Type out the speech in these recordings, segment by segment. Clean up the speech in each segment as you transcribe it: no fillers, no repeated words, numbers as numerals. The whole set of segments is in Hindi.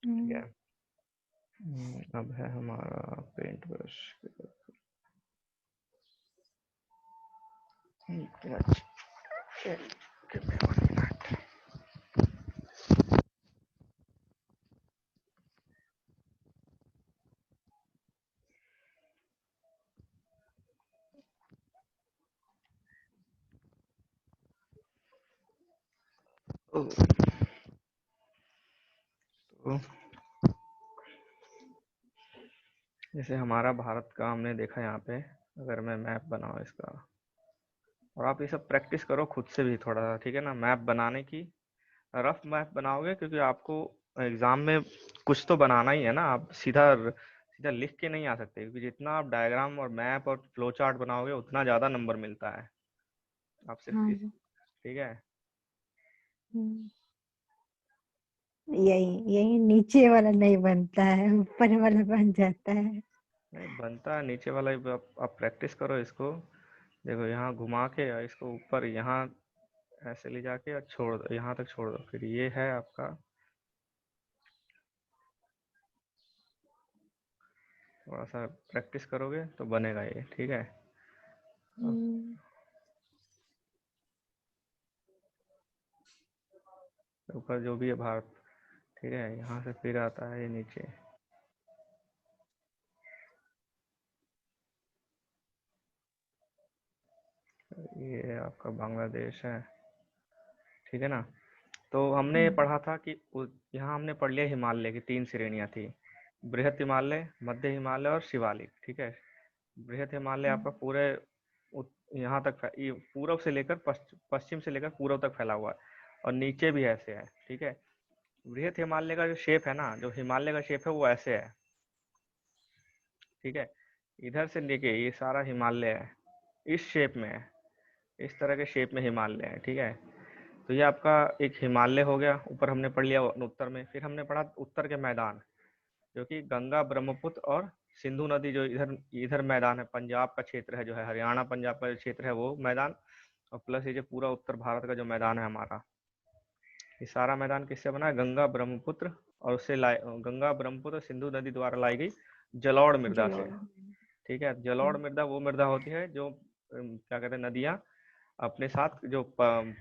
ठीक है। हम्म। अब है हमारा पेंट ब्रश। तो जैसे हमारा भारत का हमने देखा यहाँ पे, अगर मैं मैप बनाऊँ इसका, और आप ये सब प्रैक्टिस करो खुद से भी थोड़ा सा, ठीक है ना, मैप बनाने की। रफ मैप बनाओगे क्योंकि आपको एग्जाम में कुछ तो बनाना ही है ना, आप सीधा सीधा लिख के नहीं आ सकते, क्योंकि जितना आप डायग्राम और मैप और फ्लो चार्ट बनाओगे उतना ज़्यादा नंबर मिलता है। आप सिर्फ हाँ इस, जी। ठीक है। हम्म। यही यही नीचे वाला नहीं बनता है, ऊपर वाला बन जाता है। नहीं बनता है नीचे वाला ही, आप प्रैक्टिस करो इसको। देखो यहाँ घुमा के और इसको ऊपर यहाँ ऐसे ले जाके और छोड़ दो, यहाँ तक छोड़ दो, फिर ये है आपका। थोड़ा सा प्रैक्टिस करोगे तो बनेगा ये, ठीक है। अब हम्म। ऊपर जो भी है भारत, ठीक है, यहाँ से फिर आता है ये नीचे। ये आपका बांग्लादेश है, ठीक है ना। तो हमने हम्म। पढ़ा था कि यहाँ हमने पढ़ लिया हिमालय की 3 श्रेणियाँ थी। बृहत हिमालय, मध्य हिमालय और शिवालिक, ठीक है। बृहत हिमालय आपका पूरे यहाँ तक ये पूरब से लेकर पश्चिम से लेकर पूरब तक फैला हुआ है, और नीचे भी ऐसे है, ठीक है। बृहत हिमालय का जो शेप है ना, जो हिमालय का शेप है वो ऐसे है, ठीक है। इधर से लेके ये सारा हिमालय है, इस शेप में है, इस तरह के शेप में हिमालय है, ठीक है। तो ये आपका एक हिमालय हो गया, ऊपर हमने पढ़ लिया उत्तर में। फिर हमने पढ़ा उत्तर के मैदान, जो कि गंगा, ब्रह्मपुत्र और सिंधु नदी, जो इधर इधर मैदान है, पंजाब का क्षेत्र है जो है, हरियाणा पंजाब का जो क्षेत्र है वो मैदान, और प्लस ये जो पूरा उत्तर भारत का जो मैदान है हमारा, ये सारा मैदान किससे बना है? गंगा ब्रह्मपुत्र, और उससे गंगा ब्रह्मपुत्र सिंधु नदी द्वारा लाई गई जलौढ़ मृदा से, जलोढ़। ठीक है। जलौढ़ मृदा वो मृदा होती है जो क्या कहते हैं, नदियाँ अपने साथ जो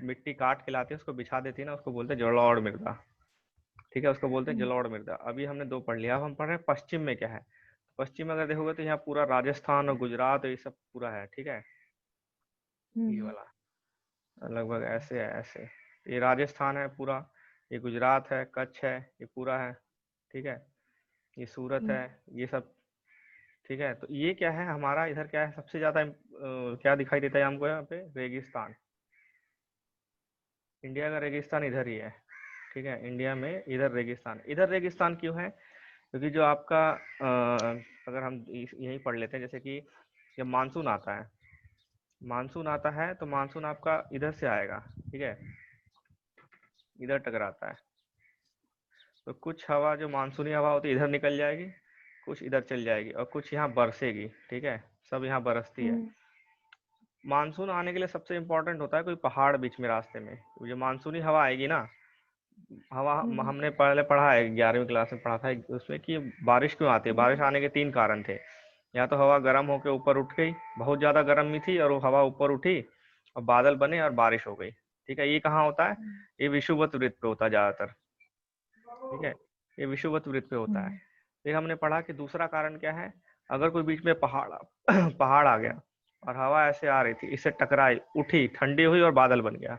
मिट्टी काट के लाती है उसको बिछा देती है ना, उसको बोलते हैं जलौढ़ मृदा, ठीक है, उसको बोलते हैं हम्म। जलौढ़ मृदा। अभी हमने 2 पढ़ लिया, अब हम पढ़ रहे हैं पश्चिम में क्या है। पश्चिम में अगर देखोगे तो यहाँ पूरा राजस्थान और गुजरात ये सब पूरा है, ठीक है। ये हम्म। वाला लगभग ऐसे है, ऐसे। ये राजस्थान है पूरा, ये गुजरात है, कच्छ है, ये पूरा है, ठीक है। ये सूरत है, ये सब, ठीक है। तो ये क्या है हमारा, इधर क्या है सबसे ज्यादा क्या दिखाई देता है हमको यहाँ पे? रेगिस्तान। इंडिया का रेगिस्तान इधर ही है, ठीक है। इंडिया में इधर रेगिस्तान, इधर रेगिस्तान क्यों है? क्योंकि जो आपका अगर हम यही पढ़ लेते हैं, जैसे कि जब मानसून आता है, मानसून आता है तो मानसून आपका इधर से आएगा, ठीक है, इधर टकराता है। तो कुछ हवा जो मानसूनी हवा होती है इधर निकल जाएगी, कुछ इधर चल जाएगी, और कुछ यहाँ बरसेगी, ठीक है, सब यहाँ बरसती है। हम्म। मानसून आने के लिए सबसे इम्पोर्टेंट होता है कोई पहाड़ बीच में रास्ते में, जो मानसूनी हवा आएगी ना, हवा हम्म। हमने पहले पढ़ा है 11वीं क्लास में पढ़ा था उसमें, कि बारिश क्यों आती है। बारिश हम्म। आने के 3 कारण थे। या तो हवा गर्म होकर ऊपर उठ गई, बहुत ज्यादा गर्म भी थी और वो हवा ऊपर उठी और बादल बने और बारिश हो गई, ठीक है। ये कहाँ होता है? ये विषुवत वृत्त पे होता है ज्यादातर, ठीक है। ये विषुवत वृत्त पे होता है। हम्म। फिर हमने पढ़ा कि दूसरा कारण क्या है, अगर कोई बीच में पहाड़ पहाड़ आ गया और हवा ऐसे आ रही थी, इससे टकराई, उठी, ठंडी हुई और बादल बन गया।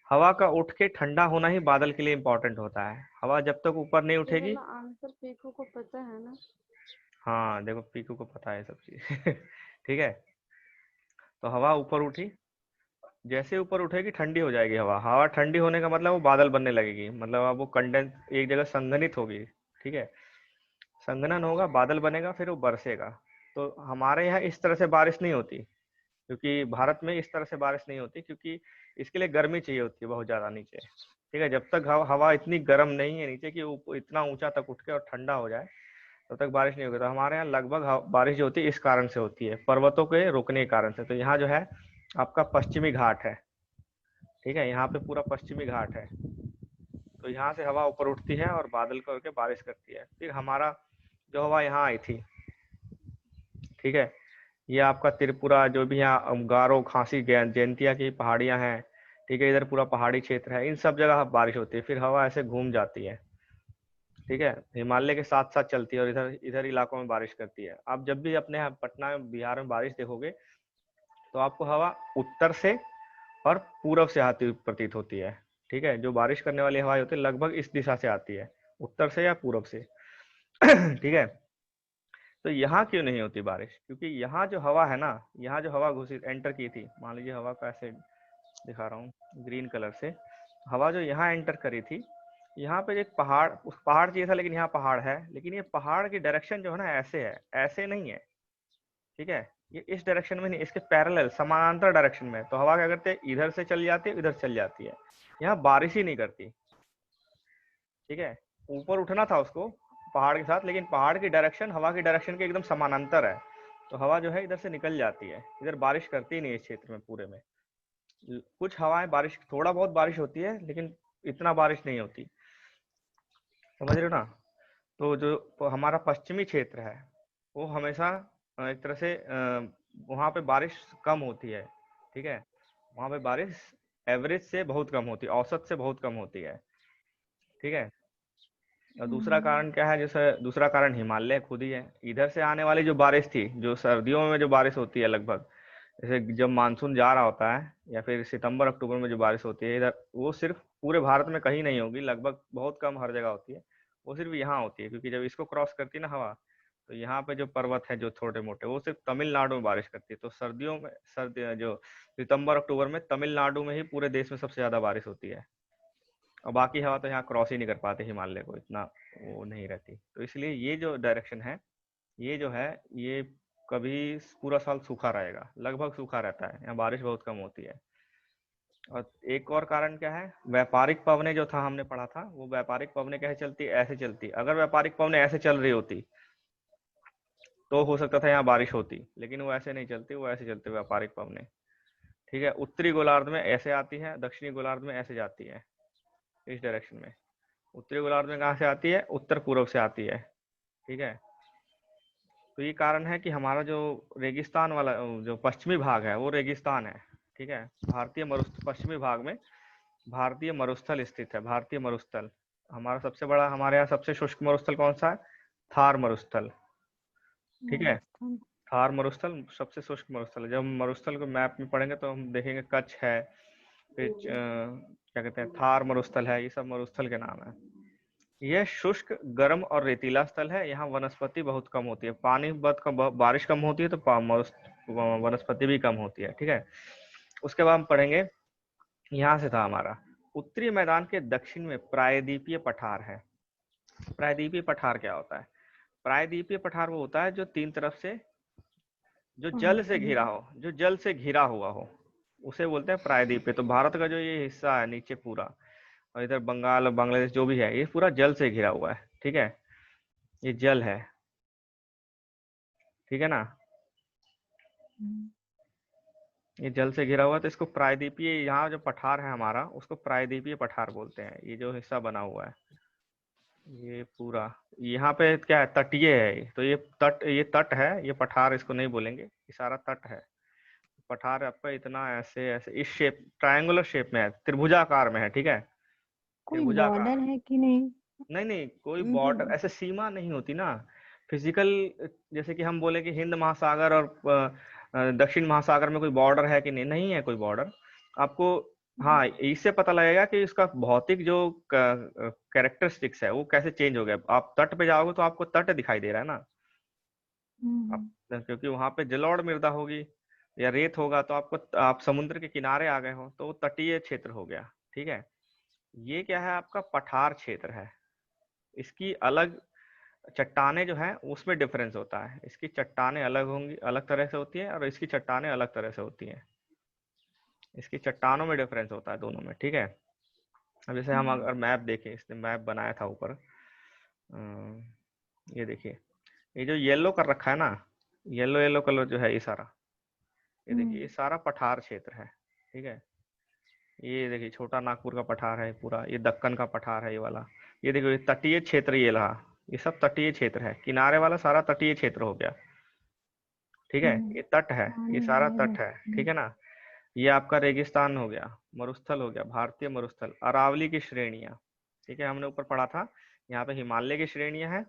हवा का उठ के ठंडा होना ही बादल के लिए इम्पोर्टेंट होता है। हवा जब तक ऊपर नहीं ये उठेगी। वाला आंसर पीकू को पता है ना? हाँ देखो, पीकू को पता है सब चीज ठीक है। तो हवा ऊपर उठी, जैसे ऊपर उठेगी ठंडी हो जाएगी हवा। हवा ठंडी होने का मतलब वो बादल बनने लगेगी, मतलब अब वो कंडेंस एक जगह संघनित होगी, ठीक है। संघनन होगा, बादल बनेगा, फिर वो बरसेगा। तो हमारे यहाँ इस तरह से बारिश नहीं होती, क्योंकि भारत में इस तरह से बारिश नहीं होती, क्योंकि इसके लिए गर्मी चाहिए होती है बहुत ज़्यादा नीचे, ठीक है। जब तक हवा इतनी गर्म नहीं है नीचे कि वो इतना ऊंचा तक उठ के और ठंडा हो जाए, तब तक बारिश नहीं होगी। तो हमारे यहाँ लगभग बारिश जो होती है इस कारण से होती है, पर्वतों के रुकने के कारण से। तो यहाँ जो है आपका पश्चिमी घाट है, ठीक है, यहाँ पे पूरा पश्चिमी घाट है, तो यहाँ से हवा ऊपर उठती है और बादल करके बारिश करती है। फिर हमारा जो हवा यहाँ आई थी, ठीक है, ये आपका त्रिपुरा, जो भी यहाँ गारो, खासी, जैंतिया की पहाड़ियाँ हैं, ठीक है, इधर पूरा पहाड़ी क्षेत्र है, इन सब जगह बारिश होती है। फिर हवा ऐसे घूम जाती है, ठीक है, हिमालय के साथ साथ चलती है और इधर इधर इलाकों में बारिश करती है। आप जब भी अपने यहाँ पटना में, बिहार में बारिश देखोगे तो आपको हवा उत्तर से और पूरब से आती हुई प्रतीत होती है, ठीक है। जो बारिश करने वाली हवाएं होती है लगभग इस दिशा से आती है, उत्तर से या पूरब से। ठीक है। तो यहाँ क्यों नहीं होती बारिश? क्योंकि यहाँ जो हवा है ना, यहाँ जो हवा घुसी एंटर की थी, मान लीजिए हवा को ऐसे दिखा रहा हूँ ग्रीन कलर से, हवा जो यहाँ एंटर करी थी, यहाँ पे एक पहाड़, उस पहाड़ चाहिए था लेकिन यहाँ पहाड़ है, लेकिन ये पहाड़ की डायरेक्शन जो है ना ऐसे है, ऐसे नहीं है, ठीक है, ये इस डायरेक्शन में नहीं, इसके पैरेलल समानांतर डायरेक्शन में। तो हवा क्या करती है, इधर से चल जाती है, इधर चल जाती है, यहाँ बारिश ही नहीं करती, ठीक है। ऊपर उठना था उसको पहाड़ के साथ, लेकिन पहाड़ की डायरेक्शन हवा की डायरेक्शन के एकदम समानांतर है, तो हवा जो है इधर से निकल जाती है, इधर बारिश करती ही नहीं इस क्षेत्र में पूरे में। कुछ हवाएं बारिश, थोड़ा बहुत बारिश होती है लेकिन इतना बारिश नहीं होती, समझ रहे हो ना। तो जो हमारा पश्चिमी क्षेत्र है वो हमेशा एक तरह से वहाँ पे बारिश कम होती है, ठीक है, वहाँ पे बारिश एवरेज से बहुत कम होती है, औसत से बहुत कम होती है, ठीक है। और दूसरा कारण क्या है, जैसे दूसरा कारण हिमालय खुद ही है। इधर से आने वाली जो बारिश थी, जो सर्दियों में जो बारिश होती है लगभग, जैसे जब मानसून जा रहा होता है या फिर सितंबर अक्टूबर में जो बारिश होती है इधर, वो सिर्फ पूरे भारत में कहीं नहीं होगी, लगभग बहुत कम हर जगह होती है, वो सिर्फ यहाँ होती है। क्योंकि जब इसको क्रॉस करती है ना हवा, तो यहाँ पे जो पर्वत है जो छोटे मोटे, वो सिर्फ तमिलनाडु में बारिश करती है। तो सर्दियों में, सर्दी जो सितंबर अक्टूबर में तमिलनाडु में ही पूरे देश में सबसे ज्यादा बारिश होती है, और बाकी हवा तो यहाँ क्रॉस ही नहीं कर पाते हिमालय को, इतना वो नहीं रहती। तो इसलिए ये जो डायरेक्शन है, ये जो है, ये कभी पूरा साल सूखा रहेगा, लगभग सूखा रहता है, यहाँ बारिश बहुत कम होती है। और एक और कारण क्या है, व्यापारिक पवनें जो था हमने पढ़ा था, वो व्यापारिक पवनें कैसे चलती, ऐसे चलती। अगर व्यापारिक पवनें ऐसे चल रही होती तो हो सकता था यहाँ बारिश होती, लेकिन वो ऐसे नहीं चलती, वो ऐसे चलती व्यापारिक पवनें, ठीक है। उत्तरी गोलार्ध में ऐसे आती है, दक्षिणी गोलार्ध में ऐसे जाती है, इस डायरेक्शन में। उत्तरी गोलार्ध में कहाँ से आती है, उत्तर पूर्व से आती है, ठीक है। तो ये कारण है कि हमारा जो रेगिस्तान वाला जो पश्चिमी भाग है वो रेगिस्तान है, ठीक है। भारतीय मरुस्थल, पश्चिमी भाग में भारतीय मरुस्थल स्थित है, भारतीय मरुस्थल। हमारा सबसे बड़ा, हमारे यहाँ सबसे शुष्क मरुस्थल कौन सा है, थार मरुस्थल, ठीक है। राजस्थान। थार मरुस्थल सबसे शुष्क मरुस्थल है। जब हम मरुस्थल को मैप में पढ़ेंगे तो हम देखेंगे कच्छ है, फिर क्या कहते हैं, थार मरुस्थल है, ये सब मरुस्थल के नाम है। यह शुष्क, गर्म और रेतीला स्थल है। यहाँ वनस्पति बहुत कम होती है, पानी बहुत कम, बारिश कम होती है तो वनस्पति भी कम होती है, ठीक है। उसके बाद हम पढ़ेंगे, यहाँ से था हमारा उत्तरी मैदान के दक्षिण में प्रायद्वीपीय पठार है। प्रायद्वीपीय पठार क्या होता है? प्रायद्वीपीय पठार वो होता है जो तीन तरफ से, जो जल से घिरा हो, जो जल से घिरा हुआ हो, उसे बोलते हैं प्रायद्वीपीय। तो भारत का जो ये हिस्सा है नीचे पूरा, और इधर बंगाल और बांग्लादेश जो भी है, ये पूरा जल से घिरा हुआ है, ठीक है, ये जल है, ठीक है ना, ये जल से घिरा हुआ है, तो इसको प्रायद्वीपीय, यहाँ जो पठार है हमारा उसको प्रायद्वीपीय पठार बोलते हैं। ये जो हिस्सा बना हुआ है ये पूरा, यहाँ पे क्या है, तटीय है, तो ये तट, ये तट है, ये पठार इसको नहीं बोलेंगे, ये सारा तट है। पठार आपका इतना ऐसे ऐसे इस शेप, ट्रायंगुलर शेप में है, त्रिभुजाकार में है, ठीक है, कोई त्रिभुजाकार बॉर्डर है। है कि नहीं? नहीं नहीं, कोई बॉर्डर, मतलब ऐसे सीमा नहीं होती ना फिजिकल। जैसे कि हम बोले कि हिंद महासागर और दक्षिण महासागर में कोई बॉर्डर है कि नहीं, नहीं है कोई बॉर्डर आपको। हाँ, इससे पता लगेगा कि उसका भौतिक जो कैरेक्टरिस्टिक्स है वो कैसे चेंज हो गया। आप तट पे जाओगे तो आपको तट दिखाई दे रहा है ना, आप, क्योंकि वहां पे जलोढ़ मृदा होगी या रेत होगा, तो आपको, आप समुद्र के किनारे आ गए हो तो वो तटीय क्षेत्र हो गया, ठीक है। ये क्या है, आपका पठार क्षेत्र है। इसकी अलग चट्टाने जो है उसमें डिफरेंस होता है, इसकी चट्टाने अलग होंगी, अलग तरह से होती है, और इसकी चट्टाने अलग तरह से होती हैं। इसकी चट्टानों में डिफरेंस होता है दोनों में, ठीक है। अब जैसे हम अगर मैप देखें, इसने मैप बनाया था ऊपर, ये देखिए, ये जो येलो कर रखा है ना, येलो येलो कलर जो है ये सारा, ये देखिए, ये सारा पठार क्षेत्र है, ठीक है। ये देखिए छोटा नागपुर का पठार है पूरा, ये दक्कन का पठार है ये वाला। ये देखो ये तटीय क्षेत्र ये रहा, ये सब तटीय क्षेत्र है, किनारे वाला सारा तटीय क्षेत्र हो गया। ठीक है, ये तट है, ये पानी सारा है तट है। इधर। ठीक है ना। ये आपका रेगिस्तान हो गया, मरुस्थल हो गया, भारतीय मरुस्थल, अरावली की श्रेणियां। ठीक है, हमने ऊपर पढ़ा था। यहाँ पे हिमालय की श्रेणियां हैं।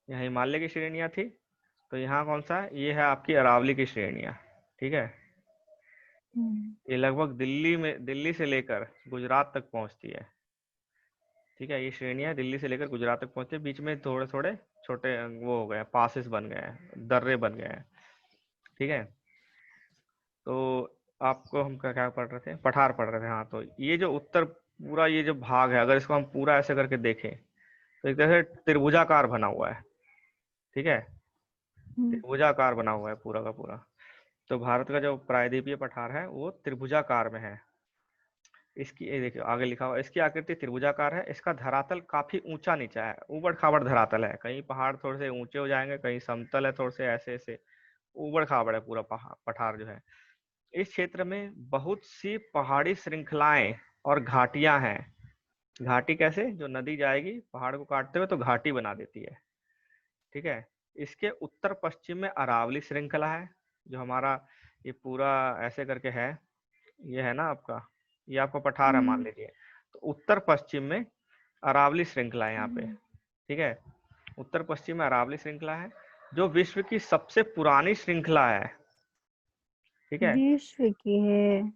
यहाँ हिमालय की श्रेणियां थी, तो यहाँ कौन सा है, ये है आपकी अरावली की श्रेणियां। ठीक है, ये लगभग दिल्ली में, दिल्ली से लेकर गुजरात तक पहुंचती है। ठीक है, ये श्रेणियां दिल्ली से लेकर गुजरात तक पहुंचती है, बीच में थोड़े थोड़े छोटे वो हो गए, पासेस बन गए हैं, दर्रे बन गए हैं। ठीक है, तो आपको हम क्या क्या पढ़ रहे थे, पठार पढ़ रहे थे। हाँ, तो ये जो उत्तर पूरा ये जो भाग है, अगर इसको हम पूरा ऐसे करके देखें तो एक तरह से त्रिभुजाकार बना हुआ है। ठीक है, त्रिभुजाकार बना हुआ है पूरा का पूरा। तो भारत का जो प्रायद्वीपीय पठार है वो त्रिभुजाकार में है। इसकी ये देखिए आगे लिखा हुआ, इसकी आकृति त्रिभुजाकार है, इसका धरातल काफी ऊंचा नीचा है, ऊबड़ खाबड़ धरातल है, कहीं पहाड़ थोड़े से ऊंचे हो जाएंगे, कहीं समतल है, थोड़े से ऐसे ऐसे ऊबड़ खाबड़ है पूरा पठार जो है। इस क्षेत्र में बहुत सी पहाड़ी श्रृंखलाएं और घाटियां हैं। घाटी कैसे, जो नदी जाएगी पहाड़ को काटते हुए तो घाटी बना देती है। ठीक है, इसके उत्तर पश्चिम में अरावली श्रृंखला है, जो हमारा ये पूरा ऐसे करके है, ये है ना आपका, ये आपका पठार है मान लीजिए, तो उत्तर पश्चिम में अरावली श्रृंखला है यहाँ पे। ठीक है, उत्तर पश्चिम में अरावली श्रृंखला है, जो विश्व की सबसे पुरानी श्रृंखला है। ठीक है, विश्व की है।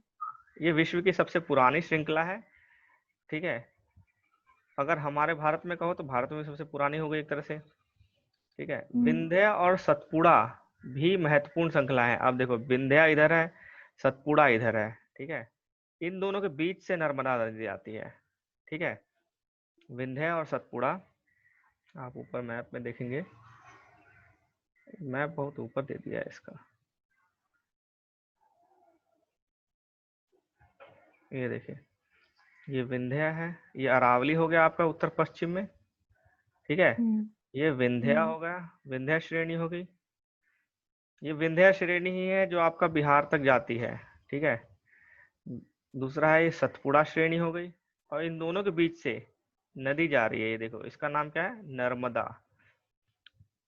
ये विश्व की सबसे पुरानी श्रृंखला है। ठीक है, अगर हमारे भारत में कहो तो भारत में सबसे पुरानी हो गई एक तरह से। ठीक है, विंध्य और सतपुड़ा भी महत्वपूर्ण श्रृंखला है। अब देखो विंध्या इधर है, सतपुड़ा इधर है। ठीक है, इन दोनों के बीच से नर्मदा नदी आती है। ठीक है, विंध्य और सतपुड़ा, आप ऊपर मैप में देखेंगे, मैप बहुत ऊपर दे दिया है इसका, ये देखिए, ये विंध्या है, ये अरावली हो गया आपका उत्तर पश्चिम में। ठीक है, ये विंध्या हो गया, विंध्या श्रेणी हो गई। ये विंध्या श्रेणी ही है जो आपका बिहार तक जाती है। ठीक है, दूसरा है ये सतपुड़ा श्रेणी हो गई, और इन दोनों के बीच से नदी जा रही है, ये देखो इसका नाम क्या है, नर्मदा।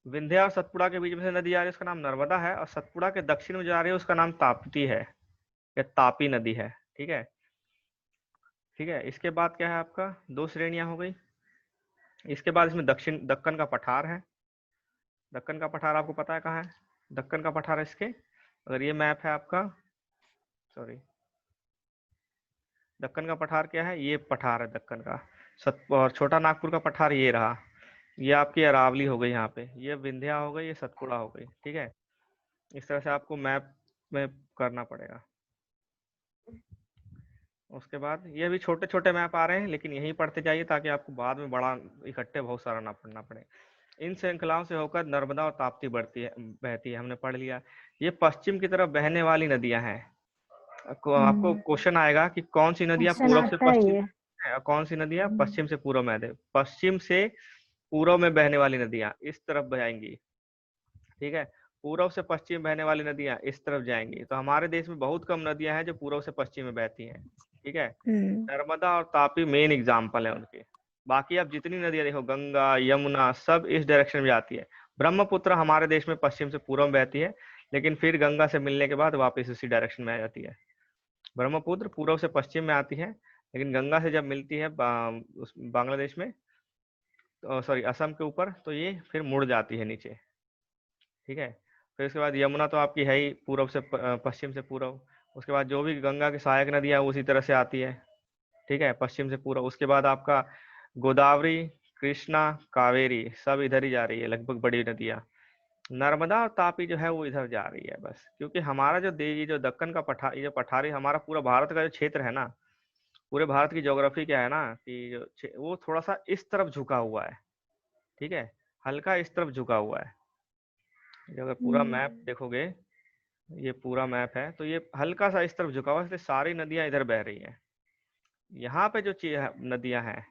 विंध्या और सतपुड़ा के बीच में से नदी जा रही है, उसका नाम नर्मदा है, और सतपुड़ा के दक्षिण में जा रही है, उसका नाम ताप्ती है, या तापी नदी है। ठीक है। ठीक है, इसके बाद क्या है आपका, दो श्रेणियां हो गई। इसके बाद इसमें दक्कन का पठार है। दक्कन का पठार आपको पता है कहाँ है, दक्कन का पठार है इसके, अगर ये मैप है आपका, सॉरी, दक्कन का पठार क्या है, ये पठार है दक्कन का। और छोटा नागपुर का पठार ये रहा, ये आपकी अरावली हो गई, यहाँ पे ये विंध्या हो गई, ये सतपुड़ा हो गई। ठीक है, इस तरह से आपको मैप में करना पड़ेगा। उसके बाद ये भी छोटे छोटे मैप आ रहे हैं, लेकिन यही पढ़ते जाइए ताकि आपको बाद में बड़ा इकट्ठे बहुत सारा ना पढ़ना पड़े। इन श्रृंखलाओं से होकर नर्मदा और ताप्ती बहती है, हमने पढ़ लिया। ये पश्चिम की तरफ बहने वाली नदियां हैं। आपको क्वेश्चन आएगा कि कौन सी नदियां ऑप्शन पूरब से आता है पश्चिम ये। है और कौन सी नदियां पश्चिम से पूर्व में है। पश्चिम से पूर्व में बहने वाली नदियां इस तरफ बहेंगी। ठीक है, पूर्व से पश्चिम बहने वाली नदियां इस तरफ जाएंगी। तो हमारे देश में बहुत कम नदियां हैं जो पूर्व से पश्चिम में बहती हैं। ठीक है, नर्मदा और तापी मेन एग्जाम्पल है उनके। बाकी आप जितनी नदियां देखो, गंगा यमुना सब इस डायरेक्शन में जाती है। ब्रह्मपुत्र हमारे देश में पश्चिम से पूर्व में बहती है, लेकिन फिर गंगा से मिलने के बाद वापस उसी डायरेक्शन में आ जाती है। ब्रह्मपुत्र पूर्व से पश्चिम में आती है, लेकिन गंगा से जब मिलती है बांग्लादेश में, सॉरी असम के ऊपर, तो ये फिर मुड़ जाती है नीचे। ठीक है, फिर उसके बाद यमुना तो आपकी है ही पूर्व से पश्चिम से पूर्व। उसके बाद जो भी गंगा की सहायक नदियां उसी तरह से आती है। ठीक है, पश्चिम से पूर्व। उसके बाद आपका गोदावरी, कृष्णा, कावेरी सब इधर ही जा रही है लगभग, बड़ी नदियां। नर्मदा और तापी जो है वो इधर जा रही है बस, क्योंकि हमारा जो ये जो दक्कन का पठार, ये जो पठारी, हमारा पूरा भारत का जो क्षेत्र है ना, पूरे भारत की ज्योग्राफी क्या है ना कि जो वो थोड़ा सा इस तरफ झुका हुआ है। ठीक है, हल्का इस तरफ झुका हुआ है। ये अगर पूरा मैप देखोगे, ये पूरा मैप है, तो ये हल्का सा इस तरफ झुका हुआ है, इसलिए सारी नदियां इधर बह रही हैं। यहाँ पे जो नदियां हैं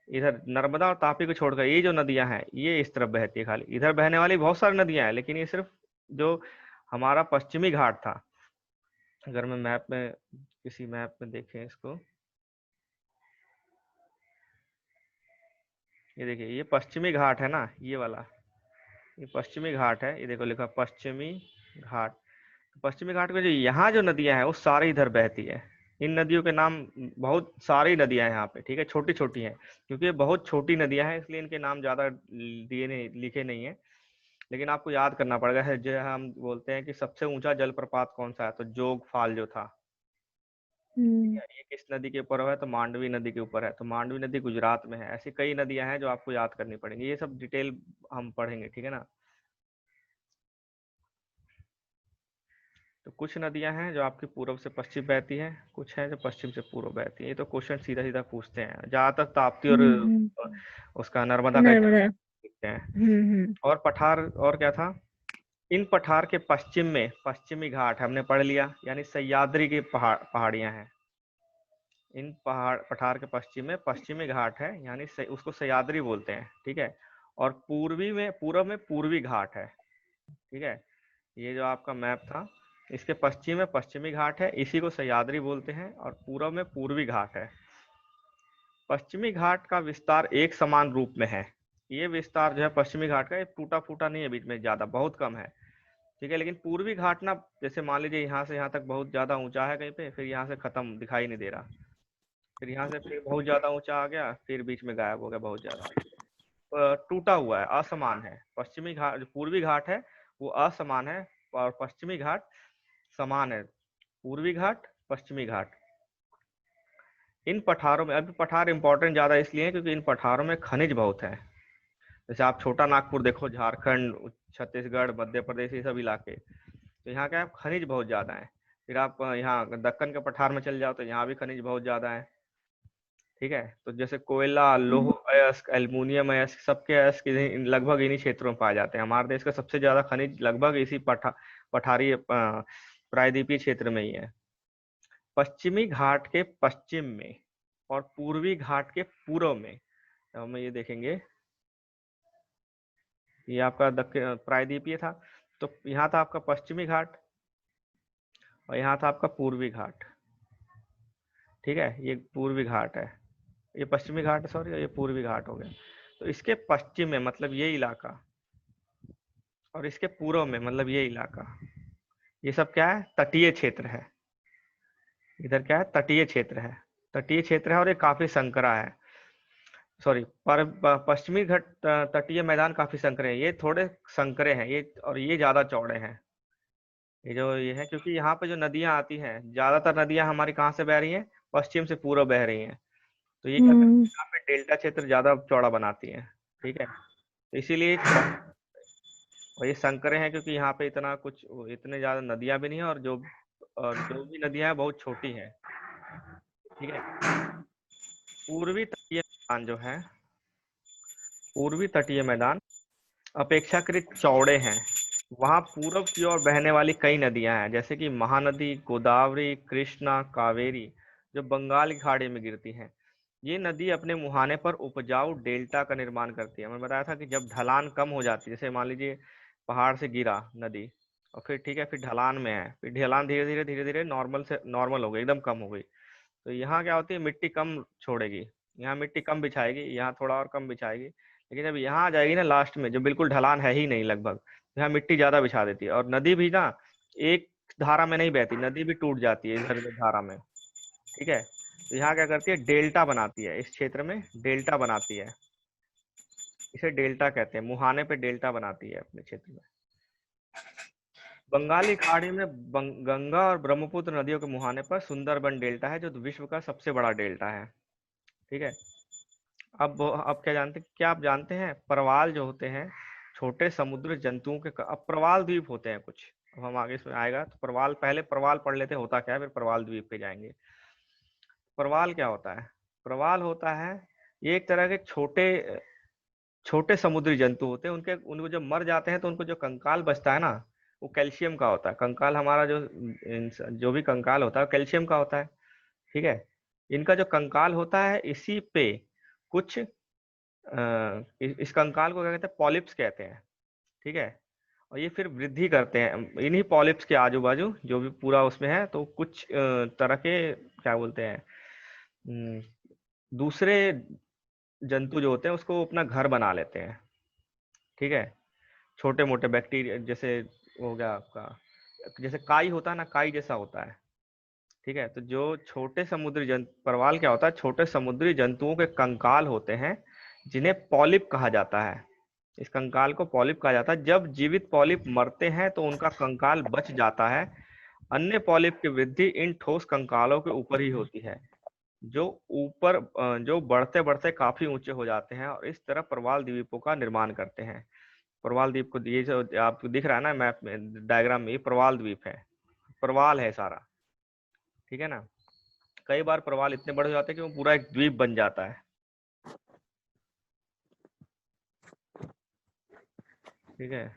इधर नर्मदा और तापी को छोड़कर ये जो नदियां हैं ये इस तरफ बहती है खाली, इधर बहने वाली बहुत सारी नदियां हैं, लेकिन ये सिर्फ जो हमारा पश्चिमी घाट था, अगर मैं मैप में, किसी मैप में देखें इसको, ये देखिए ये पश्चिमी घाट है ना, ये वाला, ये पश्चिमी घाट है, ये देखो लिखा पश्चिमी घाट। पश्चिमी घाट में जो यहाँ जो नदियां हैं वो सारी इधर बहती है। इन नदियों के नाम, बहुत सारी नदियां हैं यहाँ पे, ठीक है, छोटी छोटी हैं, क्योंकि ये बहुत छोटी नदियां हैं इसलिए इनके नाम ज्यादा दिए नहीं, लिखे नहीं है। लेकिन आपको याद करना पड़ेगा है, जो हम बोलते हैं कि सबसे ऊंचा जलप्रपात कौन सा है, तो जोग फाल जो था, ठीक है, ये किस नदी के ऊपर है, तो मांडवी नदी के ऊपर है, तो मांडवी नदी गुजरात में है। ऐसी कई नदियां हैं जो आपको याद करनी पड़ेंगी, ये सब डिटेल हम पढ़ेंगे, ठीक है ना। तो कुछ नदियां हैं जो आपकी पूर्व से पश्चिम बहती हैं, कुछ हैं जो पश्चिम से पूर्व बहती हैं। ये तो क्वेश्चन सीधा सीधा पूछते हैं, ज्यादातर ताप्ती और उसका नर्मदा का नर्मदा। एग्जाम्पल पूछते हैं। और पठार, और क्या था, इन पठार के पश्चिम में पश्चिमी घाट हमने पढ़ लिया, यानी सह्याद्री की पहाड़ियां हैं। इन पठार के पश्चिम में पश्चिमी घाट है, यानी उसको सह्याद्री बोलते हैं, ठीक है। और पूर्वी में, पूर्व में पूर्वी घाट है, ठीक है। ये जो आपका मैप था, इसके पश्चिम में पश्चिमी घाट है, इसी को सह्याद्री बोलते हैं, और पूर्व में पूर्वी घाट है। पश्चिमी घाट का विस्तार एक समान रूप में है। ये विस्तार जो है पश्चिमी घाट का, ये टूटा फूटा नहीं है, बीच में ज्यादा बहुत कम है, ठीक है। लेकिन पूर्वी घाट ना, जैसे मान लीजिए यहाँ से यहाँ तक बहुत ज्यादा ऊंचा है कहीं पे, फिर यहाँ से खत्म दिखाई नहीं दे रहा, फिर यहाँ से फिर बहुत ज्यादा ऊंचा आ गया, फिर बीच में गायब हो गया बहुत ज्यादा, टूटा हुआ है, असमान है। पश्चिमी घाट, जो पूर्वी घाट है वो असमान है, और पश्चिमी घाट समान है, पूर्वी घाट पश्चिमी घाट। इन पठारों में, अभी पठार इंपॉर्टेंट ज्यादा इसलिए है क्योंकि इन पठारों में खनिज बहुत है। जैसे आप छोटा नागपुर देखो, झारखंड, छत्तीसगढ़, मध्य प्रदेश, ये सब इलाके, तो यहाँ क्या है, खनिज बहुत ज्यादा है। फिर आप यहाँ दक्कन के पठार में चल जाओ तो यहाँ भी खनिज बहुत ज्यादा है, ठीक है। तो जैसे कोयला, लौह अयस्क, एल्युमिनियम अयस्क, सबके अयस्क लगभग इन्हीं क्षेत्रों में पाए जाते हैं। हमारे देश का सबसे ज्यादा खनिज लगभग इसी पठारी प्रायद्वीपीय क्षेत्र में ही है। पश्चिमी घाट के पश्चिम में और पूर्वी घाट के पूर्व में, तो हम ये देखेंगे, ये आपका दक्षिण प्रायद्वीपीय था, तो यहाँ था आपका पश्चिमी घाट और यहाँ था आपका पूर्वी घाट, ठीक है। ये पूर्वी घाट है, ये पश्चिमी घाट, सॉरी, ये पूर्वी घाट हो गया। तो इसके पश्चिम में मतलब ये इलाका, और इसके पूर्व में मतलब ये इलाका, ये सब क्या है, तटीय क्षेत्र है। इधर क्या है, तटीय क्षेत्र है, तटीय क्षेत्र है, और ये काफी संकरा है, सॉरी, पर पश्चिमी घाट तटीय मैदान काफी संकरे हैं, ये थोड़े संकरे हैं ये, और ये ज्यादा चौड़े हैं। ये जो ये है, क्योंकि यहाँ पे जो नदियां आती हैं, ज्यादातर नदियां हमारी कहाँ से बह रही हैं, पश्चिम से पूर्व बह रही हैं, तो ये क्या करती है, यहाँ पे डेल्टा क्षेत्र ज्यादा चौड़ा बनाती है, ठीक है। तो इसीलिए, और ये संकरे हैं क्योंकि यहाँ पे इतना कुछ, इतने ज्यादा नदियां भी नहीं है, और जो भी नदियां हैं बहुत छोटी हैं, ठीक है। पूर्वी तटीय मैदान जो है, पूर्वी तटीय मैदान अपेक्षाकृत चौड़े हैं। वहां पूर्व की ओर बहने वाली कई नदियां हैं, जैसे कि महानदी, गोदावरी, कृष्णा, कावेरी, जो बंगाल की खाड़ी में गिरती हैं। ये नदी अपने मुहाने पर उपजाऊ डेल्टा का निर्माण करती है। मैंने बताया था कि जब ढलान कम हो जाती है, जैसे मान लीजिए पहाड़ से गिरा नदी, और फिर ठीक है, फिर ढलान में है, फिर ढलान धीरे धीरे नॉर्मल से नॉर्मल हो गई, एकदम कम हो गई, तो यहाँ क्या होती है, मिट्टी कम छोड़ेगी, यहाँ मिट्टी कम बिछाएगी, यहाँ थोड़ा और कम बिछाएगी, लेकिन जब यहाँ आ जाएगी ना लास्ट में, जो बिल्कुल ढलान है ही नहीं लगभग, यहाँ मिट्टी ज्यादा बिछा देती है। और नदी भी ना एक धारा में नहीं बहती, नदी भी टूट जाती है इधर उधर धारा में, ठीक है। तो यहाँ क्या करती है, डेल्टा बनाती है, इस क्षेत्र में डेल्टा बनाती है, इसे डेल्टा कहते हैं, मुहाने पे डेल्टा बनाती है अपने क्षेत्र में। बंगाली खाड़ी में गंगा और ब्रह्मपुत्र नदियों के मुहाने पर सुंदरबन डेल्टा है, जो विश्व का सबसे बड़ा डेल्टा है, ठीक है। अब क्या आप जानते हैं, प्रवाल जो होते हैं, छोटे समुद्र जंतुओं के, अब प्रवाल द्वीप होते हैं कुछ, अब हम आगे इसमें आएगा, तो प्रवाल, पहले प्रवाल पढ़ लेते हैं होता क्या है, फिर प्रवाल द्वीप पे जाएंगे। प्रवाल क्या होता है, प्रवाल होता है, ये एक तरह के छोटे छोटे समुद्री जंतु होते हैं, उनके उनको जब मर जाते हैं तो उनको जो कंकाल बचता है ना, वो कैल्शियम का होता है। कंकाल हमारा जो भी कंकाल होता है कैल्शियम का होता है, ठीक है। इनका जो कंकाल होता है, इसी पे कुछ इस कंकाल को क्या कहते हैं, पॉलिप्स कहते हैं, ठीक है। और ये फिर वृद्धि करते हैं इन्हीं पॉलिप्स के आजू बाजू जो भी पूरा उसमें है, तो कुछ तरह के क्या बोलते हैं, दूसरे जंतु जो होते हैं उसको अपना घर बना लेते हैं, ठीक है। छोटे मोटे बैक्टीरिया जैसे हो गया आपका, जैसे काई होता है ना, काई जैसा होता है, ठीक है। तो जो छोटे समुद्री जंतु, परवाल क्या होता है, छोटे समुद्री जंतुओं के कंकाल होते हैं जिन्हें पॉलिप कहा जाता है। इस कंकाल को पॉलिप कहा जाता है। जब जीवित पॉलिप मरते हैं तो उनका कंकाल बच जाता है। अन्य पॉलिप की वृद्धि इन ठोस कंकालों के ऊपर ही होती है, जो ऊपर जो बढ़ते बढ़ते काफी ऊंचे हो जाते हैं और इस तरह प्रवाल द्वीपों का निर्माण करते हैं। प्रवाल द्वीप को, ये जो आपको दिख रहा है ना मैप में, डायग्राम में, ये प्रवाल द्वीप है, प्रवाल है सारा, ठीक है ना। कई बार प्रवाल इतने बड़े हो जाते हैं कि वो पूरा एक द्वीप बन जाता है, ठीक है।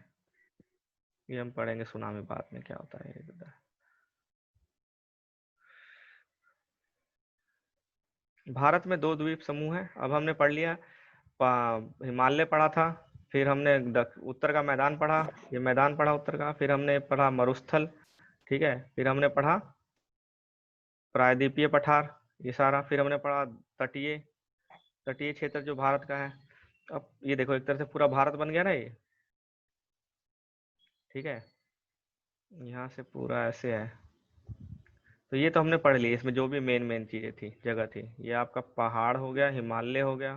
ये हम पढ़ेंगे सुनामी बाद में क्या होता है ये। भारत में दो द्वीप समूह हैं। अब हमने पढ़ लिया, हिमालय पढ़ा था, फिर हमने उत्तर का मैदान पढ़ा, ये मैदान पढ़ा उत्तर का, फिर हमने पढ़ा मरुस्थल, ठीक है। फिर हमने पढ़ा प्रायद्वीपीय पठार, ये सारा। फिर हमने पढ़ा तटीय तटीय क्षेत्र जो भारत का है। अब ये देखो एक तरह से पूरा भारत बन गया ना ये, ठीक है। यहाँ से पूरा ऐसे है। तो ये तो हमने पढ़ ली, इसमें जो भी मेन मेन चीजें थी, जगह थी। ये आपका पहाड़ हो गया, हिमालय हो गया,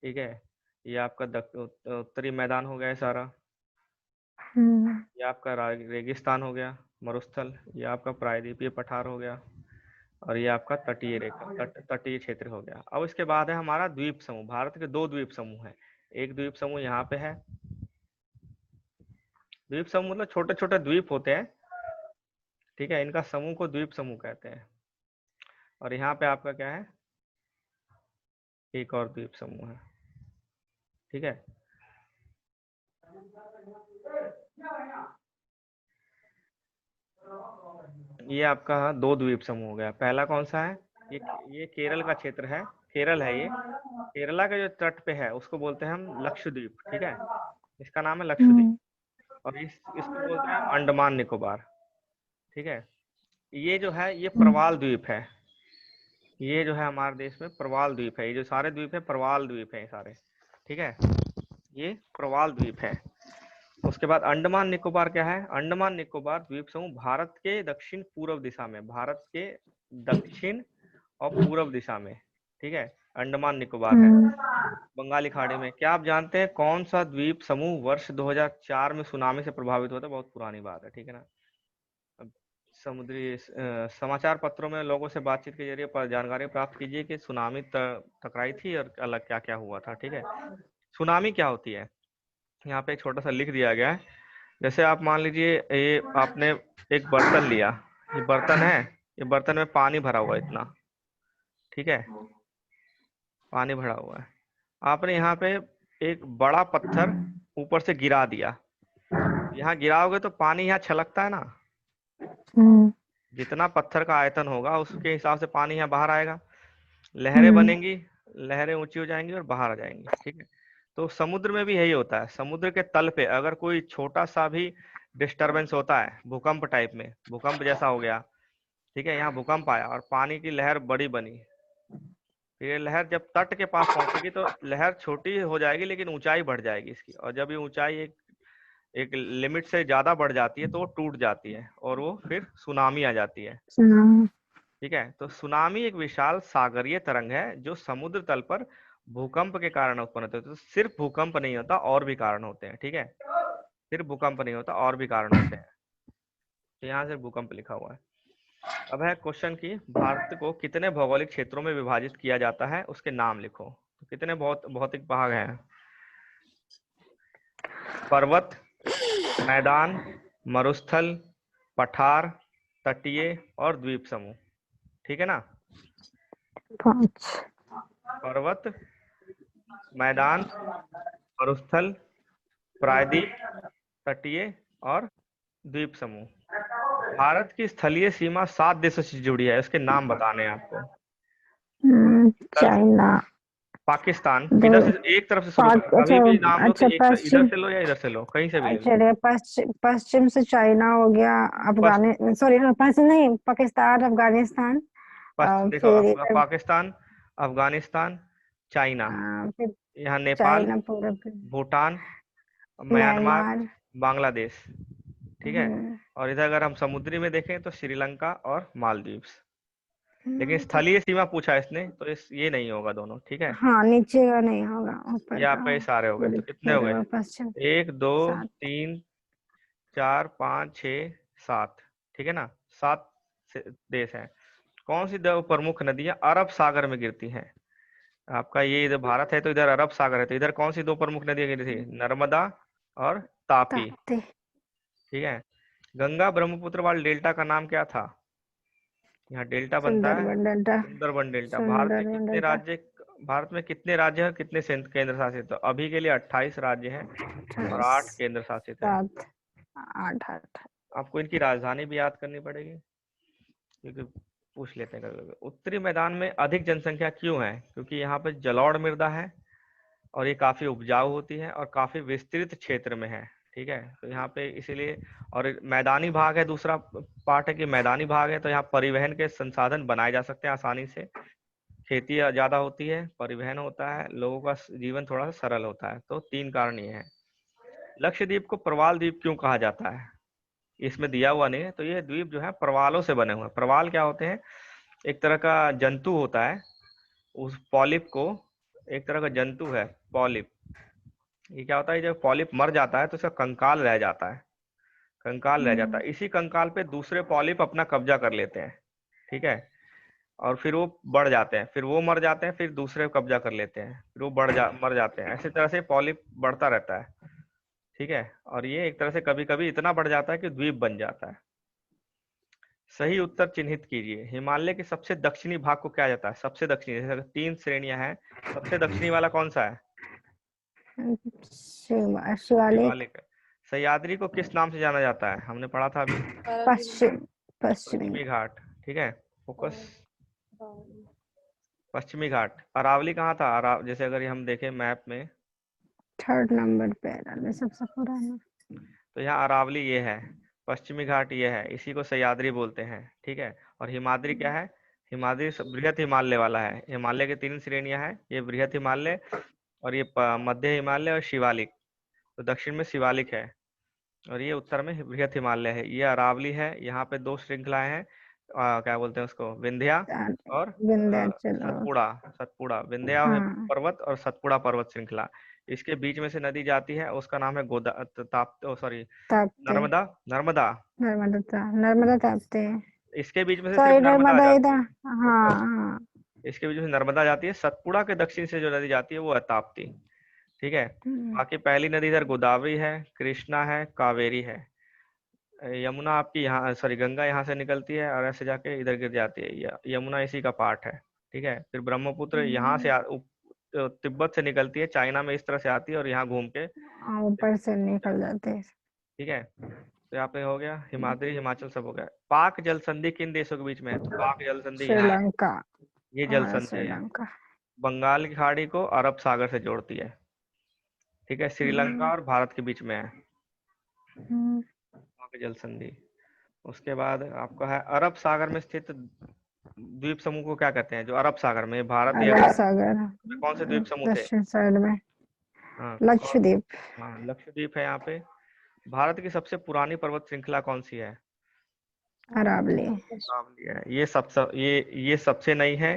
ठीक है। ये आपका उत्तरी मैदान हो गया है सारा। ये आपका रेगिस्तान हो गया मरुस्थल। ये आपका प्रायद्वीपीय पठार हो गया। और ये आपका तटीय रेखा, तटीय क्षेत्र हो गया। अब इसके बाद है हमारा द्वीप समूह। भारत के दो द्वीप समूह हैं। एक द्वीप समूह यहाँ पे है, द्वीप समूह मतलब छोटे छोटे द्वीप होते हैं, ठीक है। इनका समूह को द्वीप समूह कहते हैं। और यहाँ पे आपका क्या है, एक और द्वीप समूह है, ठीक है। ये आपका दो द्वीप समूह हो गया। पहला कौन सा है, ये केरल का क्षेत्र है, केरल है ये। केरला के जो तट पे है उसको बोलते हैं हम लक्षद्वीप, ठीक है। इसका नाम है लक्षद्वीप। और इसको बोलते हैं हम अंडमान निकोबार, ठीक है। ये जो है ये प्रवाल द्वीप है। ये जो है हमारे देश में प्रवाल द्वीप है। ये जो सारे द्वीप है प्रवाल द्वीप है सारे, ठीक है। ये प्रवाल द्वीप है। उसके बाद अंडमान निकोबार क्या है, अंडमान निकोबार द्वीप समूह भारत के दक्षिण पूर्व दिशा में, भारत के दक्षिण और पूर्व दिशा में, ठीक है, अंडमान निकोबार है, बंगाली खाड़ी में। क्या आप जानते हैं कौन सा द्वीप समूह वर्ष 2004 में सुनामी से प्रभावित हुआ था? बहुत पुरानी बात है, ठीक है ना। अब समुद्री समाचार पत्रों में लोगों से बातचीत के जरिए पर जानकारी प्राप्त कीजिए कि सुनामी टकराई थी और अलग क्या क्या हुआ था, ठीक है। सुनामी क्या होती है, यहाँ पे एक छोटा सा लिख दिया गया है। जैसे आप मान लीजिए ये आपने एक बर्तन लिया, ये बर्तन है, ये बर्तन में पानी भरा हुआ है इतना, ठीक है, पानी भरा हुआ है। आपने यहाँ पे एक बड़ा पत्थर ऊपर से गिरा दिया, यहाँ गिराओगे तो पानी यहाँ छलकता है ना, जितना पत्थर का आयतन होगा उसके हिसाब से पानी यहाँ बाहर आएगा, लहरें बनेंगी, लहरें ऊंची हो जाएंगी और बाहर आ जाएंगी, ठीक है। तो समुद्र में भी यही होता है। समुद्र के तल पे अगर कोई छोटा सा भी डिस्टरबेंस होता है, भूकंप टाइप में, भूकंप जैसा हो गया, ठीक है, यहाँ भूकंप आया और पानी की लहर बड़ी बनी, फिर ये लहर जब तट के पास पहुंचेगी तो लहर छोटी हो जाएगी लेकिन ऊंचाई बढ़ जाएगी इसकी। और जब ये ऊंचाई एक एक लिमिट से ज्यादा बढ़ जाती है तो वो टूट जाती है और वो फिर सुनामी आ जाती है, ठीक है। तो सुनामी एक विशाल सागरीय तरंग है जो समुद्र तल पर भूकंप के कारण उत्पन्न होते हैं। तो सिर्फ भूकंप नहीं होता, और भी कारण होते हैं, ठीक है। सिर्फ भूकंप नहीं होता, और भी कारण होते हैं। तो यहाँ से भूकंप लिखा हुआ है। अब है क्वेश्चन की, भारत को कितने भौगोलिक क्षेत्रों में विभाजित किया जाता है, उसके नाम लिखो। तो कितने भौतिक भाग हैं? पर्वत, मैदान, मरुस्थल, पठार, तटीय और द्वीप समूह, ठीक है ना। पर्वत, मैदान, मरुस्थल, प्रायद्वीप, तटीय और द्वीप समूह। भारत की स्थलीय सीमा 7 देशों से जुड़ी है, इसके नाम बताने हैं आपको। चाइना, पाकिस्तान, दो इधर से एक तरफ से शुरू करो, कभी अच्छा। भी नाम लो तो अच्छा एक इधर पश्चिम। से लो या इधर से लो, कहीं से भी ले लो। चलिए पश्चिम, पश्चिम से चाइना हो गया, बस अफगानिस्तान, सॉरी पश्चिम नहीं, पाकिस्तान, अफगानिस्तान। देखो, फिर इधर पाकिस्तान, अफगानिस्तान, चाइना, फिर यहाँ नेपाल, चाइना पूरा, भूटान, म्यांमार, म्यांमार। बांग्लादेश, ठीक है। हम्म, और इधर अगर हम समुद्री में देखें तो श्रीलंका और मालदीव्स। लेकिन तो स्थलीय सीमा पूछा इसने, तो ये नहीं होगा दोनों, ठीक है। हाँ, नीचे का नहीं होगा, ऊपर ये का आपका ये होगा। सारे हो गए, तो कितने हो गए? पूर्व पश्चिम। एक, दो, 7। 3, 4, 5, 6, 7, ठीक है ना। 7 देश हैं। कौन सी दो प्रमुख नदियां अरब सागर में गिरती हैं? आपका ये इधर भारत है तो इधर अरब सागर है, तो इधर कौन सी दो प्रमुख नदियां गिरी थी? नर्मदा और तापी, ताप्ती। ठीक है। गंगा ब्रह्मपुत्र वाले डेल्टा का नाम क्या था? यहाँ डेल्टा बनता है Sundarban delta. Sundarban delta. Sundarban delta. Bharat में कितने राज्य हैं, कितने केंद्र शासित? तो अभी के लिए 28 राज्य हैं और 28। 8 केंद्र शासित है। 7। 8। 8। आपको इनकी राजधानी भी याद करनी पड़ेगी, क्योंकि पूछ लेते हैं कभी कभी। उत्तरी मैदान में अधिक जनसंख्या क्यों है? क्योंकि यहाँ पे जलौढ़ मृदा है और ये काफी उपजाऊ होती है और काफी विस्तृत क्षेत्र में है, ठीक है। तो यहाँ पे इसीलिए, और मैदानी भाग है, दूसरा पार्ट है कि मैदानी भाग है तो यहाँ परिवहन के संसाधन बनाए जा सकते हैं आसानी से। खेती ज्यादा होती है, परिवहन होता है, लोगों का जीवन थोड़ा सा सरल होता है। तो 3 कारण ये है। लक्षद्वीप को प्रवाल द्वीप क्यों कहा जाता है? इसमें दिया हुआ नहीं है। तो ये द्वीप जो है प्रवालों से बने हुए हैं। प्रवाल क्या होते हैं? एक तरह का जंतु होता है, उस पॉलिप को, एक तरह का जंतु है पॉलिप। ये क्या होता है, जब पॉलिप मर जाता है तो उसका कंकाल रह जाता है, कंकाल रह जाता है। इसी कंकाल पे दूसरे पॉलिप अपना कब्जा कर लेते हैं, ठीक है। और फिर वो बढ़ जाते हैं, फिर वो मर जाते हैं, फिर दूसरे कब्जा कर लेते हैं, फिर वो मर जाते हैं। ऐसी तरह से पॉलिप बढ़ता रहता है, ठीक है। और ये एक तरह से कभी कभी इतना बढ़ जाता है कि द्वीप बन जाता है। सही उत्तर चिन्हित कीजिए। हिमालय के सबसे दक्षिणी भाग को क्या जाता है? सबसे दक्षिणी, जैसे 3 श्रेणियां हैं, सबसे दक्षिणी वाला कौन सा है? शिवालिक। शिवालिक है। सह्याद्री को किस नाम से जाना जाता है? हमने पढ़ा था अभी। पश्चिम। पश्चिमी। पश्चिमी घाट, ठीक है। फोकस। पश्चिमी घाट। अरावली कहाँ था? जैसे अगर ये हम देखें मैप में, 3rd नंबर पे है सबसे पुराना। तो यहाँ अरावली ये है, पश्चिमी घाट ये है, इसी को सह्याद्री बोलते हैं, ठीक है। और हिमाद्री क्या है? हिमाद्री बृहत हिमालय वाला है। हिमालय की 3 श्रेणियां हैं, ये बृहत हिमालय और ये मध्य हिमालय और शिवालिक। तो दक्षिण में शिवालिक है और ये उत्तर में बृहत हिमालय है। ये अरावली है। यहाँ पे 2 श्रृंखलाएं हैं, क्या बोलते हैं उसको, विंध्या और विंध्याचल और। सतपुड़ा। सतपुड़ा विंध्या हाँ। पर्वत और सतपुड़ा पर्वत श्रृंखला। इसके बीच में से नदी जाती है, उसका नाम है सॉरी, ताप्ती। नर्मदा। नर्मदा। नर्मदा ताप्ती है। इसके बीच में से सिर्फ सॉरी, नर्मदा आ नर्मदा जाती इधर। है, हाँ फोकस। हाँ। इसके बीच में से नर्मदा जाती है। सतपुड़ा के दक्षिण से जो नदी जाती है वो है ताप्ती, ठीक है। हम्म, बाकी पहली नदी इधर गोदावरी है, कृष्णा है, कावेरी है। यमुना आपकी यहाँ, सॉरी, गंगा यहाँ से निकलती है और ऐसे जाके इधर गिर जाती है। यमुना इसी का पार्ट है, ठीक है। फिर ब्रह्मपुत्र यहाँ से तिब्बत से निकलती है, चाइना में इस तरह से आती है और यहाँ घूम के ऊपर से निकल जाते हैं। ठीक है। तो यहाँ पे हो गया हिमाद्री, हिमाचल सब हो गया। पाक जल संधि किन देशों के बीच में है? तो पाक जल संधि यहाँ है, श्रीलंका। ये जल हमारा संधि है। श्रीलंका। बंगाल की खाड़ी को अरब सागर से जोड़ती है, ठीक है। श्रीलंका हम्म, और भारत के बीच में है हम्म, पाक जल संधि। उसके बाद आपका है अरब सागर में स्थित द्वीप समूह को क्या कहते हैं? जो अरब सागर में, भारत या अरब सागर। कौन से द्वीप समूह थे? दक्षिण साइड में हाँ लक्षद्वीप। हाँ, लक्षद्वीप है यहाँ पे। भारत की सबसे पुरानी पर्वत श्रृंखला कौन सी है? अरावली। अरावली है। ये सबसे नई है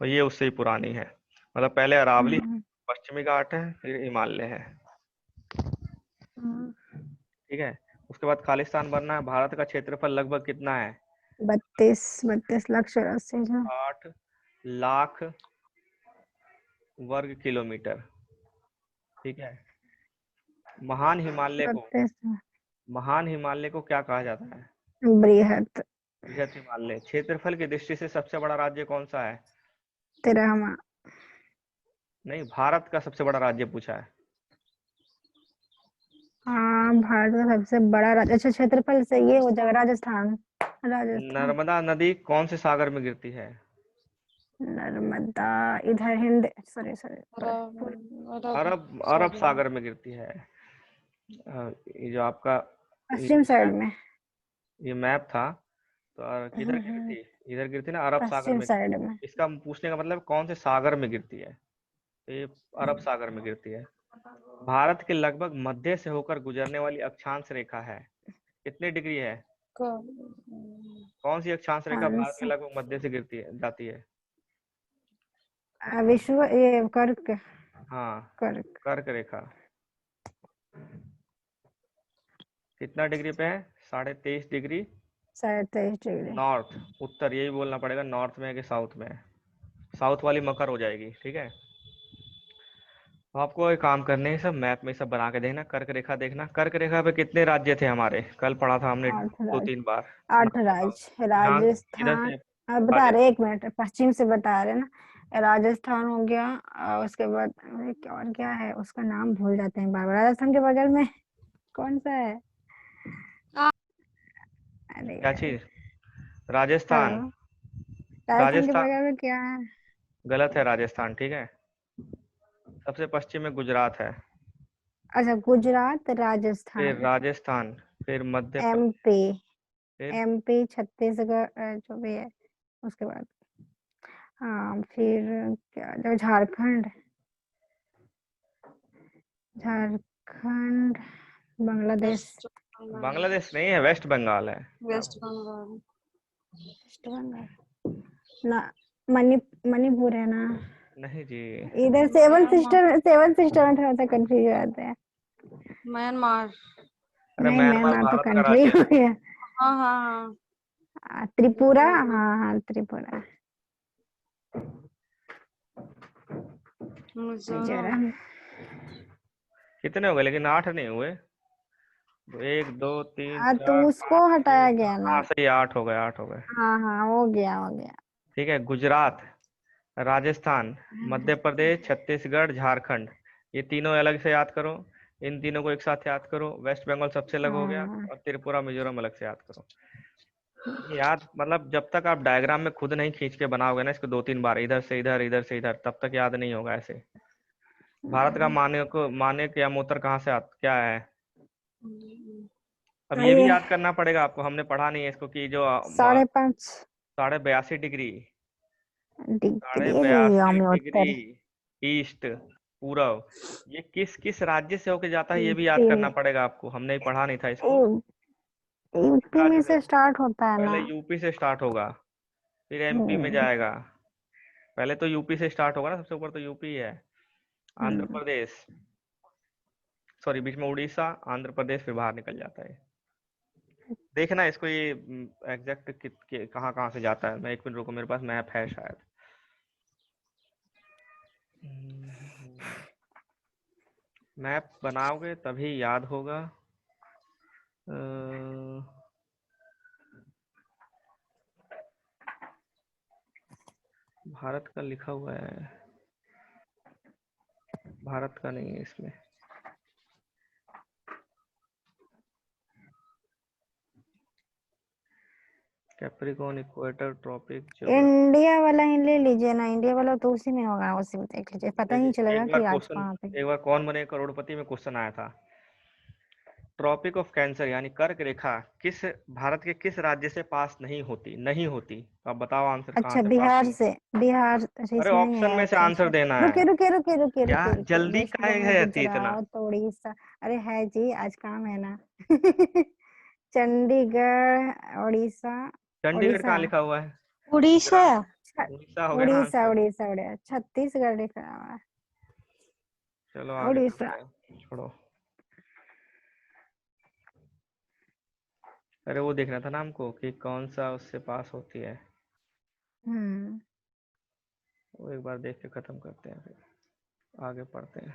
और ये उससे ही पुरानी है। मतलब पहले अरावली, हम्म, पश्चिमी घाट है, फिर हिमालय है, हम्म, ठीक है। उसके बाद खालिस्तान बनना है। भारत का क्षेत्रफल लगभग कितना है? 32 लाख 80 हजार। 8 लाख वर्ग किलोमीटर, ठीक है। महान हिमालय को, 32। महान हिमालय को क्या कहा जाता है? बृहत। बृहत हिमालय। क्षेत्रफल की दृष्टि से सबसे बड़ा राज्य कौन सा है? तिरहुआ। नहीं, भारत का सबसे बड़ा राज्य पूछा है। हाँ, भारत का सबसे बड़ा राज्य, अच्छा क्षेत्रफल से ये हो जाएगा राजस्थान। राजस्थान। नर्मदा नदी कौन से सागर में गिरती है? नर्मदा इधर हिंद, सॉरी सॉरी, अरब अरब अरब सागर। सागर में गिरती है। ये जो आपका ये पश्चिम साइड में। ये मैप था, तो किधर गिरती हम्म, थी? इधर गिरती ना, अरब सागर पश्चिम में साइड गिरती है। में। इसका पूछने का मतलब कौन से सागर में गिरती है, तो ये अरब सागर में गिरती है। भारत के लगभग मध्य से होकर गुजरने वाली अक्षांश रेखा है, कितने डिग्री है? कौन सी अक्षांश रेखा भारत के लगभग मध्य से गिरती है जाती है? विश्व ये कर्क। हाँ, कर्क। कर्क रेखा। कितना डिग्री पे है? 23.5 डिग्री 23.5 डिग्री। नॉर्थ। उत्तर, यही बोलना पड़ेगा, नॉर्थ में है कि साउथ में है। साउथ वाली मकर हो जाएगी, ठीक है। तो आपको एक काम करने हैं, सब मैप में सब बना के देखना, कर्क रेखा देखना। कर्क रेखा पे कितने राज्य थे हमारे? कल पढ़ा था हमने 8 दो राज्य। तीन बार। 8 मतलब बताओ। राज्य, ध्यान इधर राजस्थान। से। बता रहे, राजस्थान। 1 मिनट, पश्चिम से बता रहे ना। राजस्थान हो गया, और उसके बाद अरे और क्या है, उसका नाम भूल जाते हैं बार बार। राजस्थान के बगल में कौन सा है? अरे क्या यार। चीज? राजस्थान। हेलो। राजस्थान के राजस्थान बगल में क्या है? गलत है, राजस्थान ठीक है। सबसे पश्चिम में गुजरात है, अच्छा, गुजरात, फिर राजस्थान, राजस्थान, फिर मध्य प्रदेश, एमपी। फिर एमपी, छत्तीसगढ़, जो भी है। उसके बाद हाँ, फिर क्या, जो झारखंड। झारखंड, बांग्लादेश। वेस्ट बंगाल। बांग्लादेश नहीं है, वेस्ट बंगाल है। वेस्ट बंगाल। वेस्ट बंगाल ना। मणिपुर है ना। नहीं जी। इधर सेवन सिस्टर में थोड़ा सा कंफ्यूज हो जाते हैं। म्यांमार। अरे नहीं, म्यांमार म्यांमार तो भारत का कंट्री राज्य हो है। गया। हाँ हाँ हाँ। त्रिपुरा, हाँ हाँ, त्रिपुरा। मिजोरम। मिजोरम। कितने हो गए? लेकिन 8 नहीं हुए। तो 1 2 3 4 तो उसको 5 6 हटाया गया 7, ना। हाँ सही, 8 हो गए, 8 हो गए। हाँ हाँ, हो गया हो गया। ठीक है, गुजरात, राजस्थान, मध्य प्रदेश, छत्तीसगढ़, झारखंड, ये तीनों अलग से याद करो। इन तीनों को एक साथ याद करो। वेस्ट बंगाल सबसे अलग हो गया, हाँ। और त्रिपुरा मिजोरम अलग से याद करो। याद मतलब जब तक आप डायग्राम में खुद नहीं खींच के बनाओगे ना इसको 2 3 बार, इधर से इधर, इधर से इधर, तब तक याद नहीं होगा ऐसे। भारत का मानक या मूत्र कहाँ से क्या है? अब ये भी ये याद करना पड़ेगा आपको, हमने पढ़ा नहीं है इसको, कि जो 5.5 82.5 डिग्री, साढ़े डिग्री बयासी में डिग्री उत्तर। ईस्ट, पूरब, ये किस किस राज्य से होके जाता है, ये भी याद यूपी। करना पड़ेगा आपको, हमने ही पढ़ा नहीं था इसको। किस यूपी राज्य में से? से स्टार्ट होता है पहले ना। यूपी से स्टार्ट होगा, फिर एमपी में हम्म। जाएगा। पहले तो यूपी से स्टार्ट होगा ना, सबसे ऊपर तो यूपी है। आंध्र हम्म। प्रदेश, सॉरी, बीच में उड़ीसा, आंध्र प्रदेश, फिर बाहर निकल जाता है। देखना इसको, ये एग्जैक्ट कहाँ कहाँ से जाता है। मैं 1 मिनट रुको, मेरे पास मैप है शायद। मैप बनाओगे तभी याद होगा। अ, भारत का लिखा हुआ है, भारत का नहीं है इसमें। Capricorn, equator, tropic, geography. India वाला ही ले लीजिए ना, इंडिया वाला तो उसी में होगा, उसी में देख लीजिए, पता ही नहीं देखिए, चलेगा कि आज कहाँ पे। एक बार कौन बने करोड़पति में क्वेश्चन आया था। ट्रॉपिक ऑफ कैंसर यानी कर्क रेखा किस भारत के किस राज्य से पास नहीं होती? नहीं होती, तो आप बताओ आंसर कहाँ अच्छा, से पास बिहार नहीं? से। बिहार अरे अरे इसमें नहीं ऑप्शन है, में से अच्छा आंसर अच्छा। देना है। रुके रुके रुके रुके क्या रुके रुके, जल्दी वेस्ट काहे बंगाल, है इतना? गुजरात, उड़ीसा। अरे है जी, आज काम है ना। चंडीगढ़, उड़ीसा। चंडीगढ़ उड़ीसा। कहाँ लिखा हुआ है? उड़ीसा। गुजरात। उड़ीसा हो गया ना उड़ीसा आंसर। उड़ीसा उड़ीसा, छत्तीसगढ़ लिखा हुआ है। चलो आगे उड़ीसा। चलते हैं, छोड़ो। अरे वो देखना था ना हमको, कि कौन सा उससे पास होती है। हम्म। वो एक बार देख के खत्म करते हैं, फिर आगे पढ़ते हैं।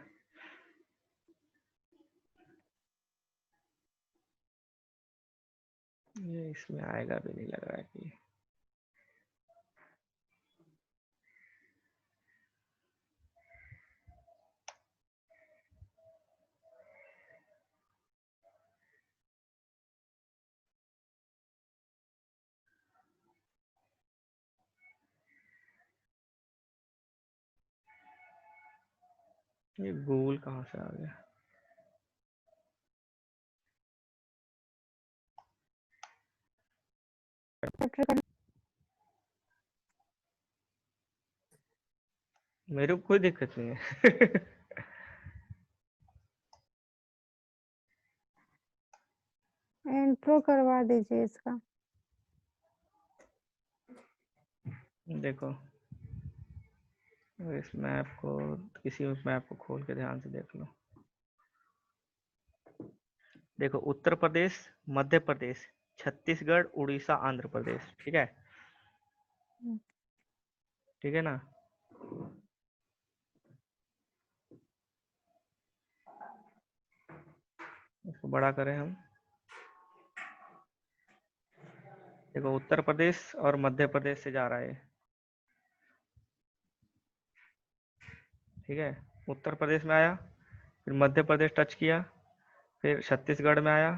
ये इसमें आएगा भी नहीं लग रहा है कि ये गूगल कहाँ से आ गया? मेरे को कोई दिक्कत नहीं है। इंट्रो करवा दीजिए इसका। देखो इस मैप को, किसी मैप को खोल के ध्यान से देख लो। देखो उत्तर प्रदेश, मध्य प्रदेश, छत्तीसगढ़, उड़ीसा, आंध्र प्रदेश, ठीक है? ठीक है ना? इसको बड़ा करें हम। देखो उत्तर प्रदेश और मध्य प्रदेश से जा रहा है, ठीक है? उत्तर प्रदेश में आया, फिर मध्य प्रदेश टच किया, फिर छत्तीसगढ़ में आया,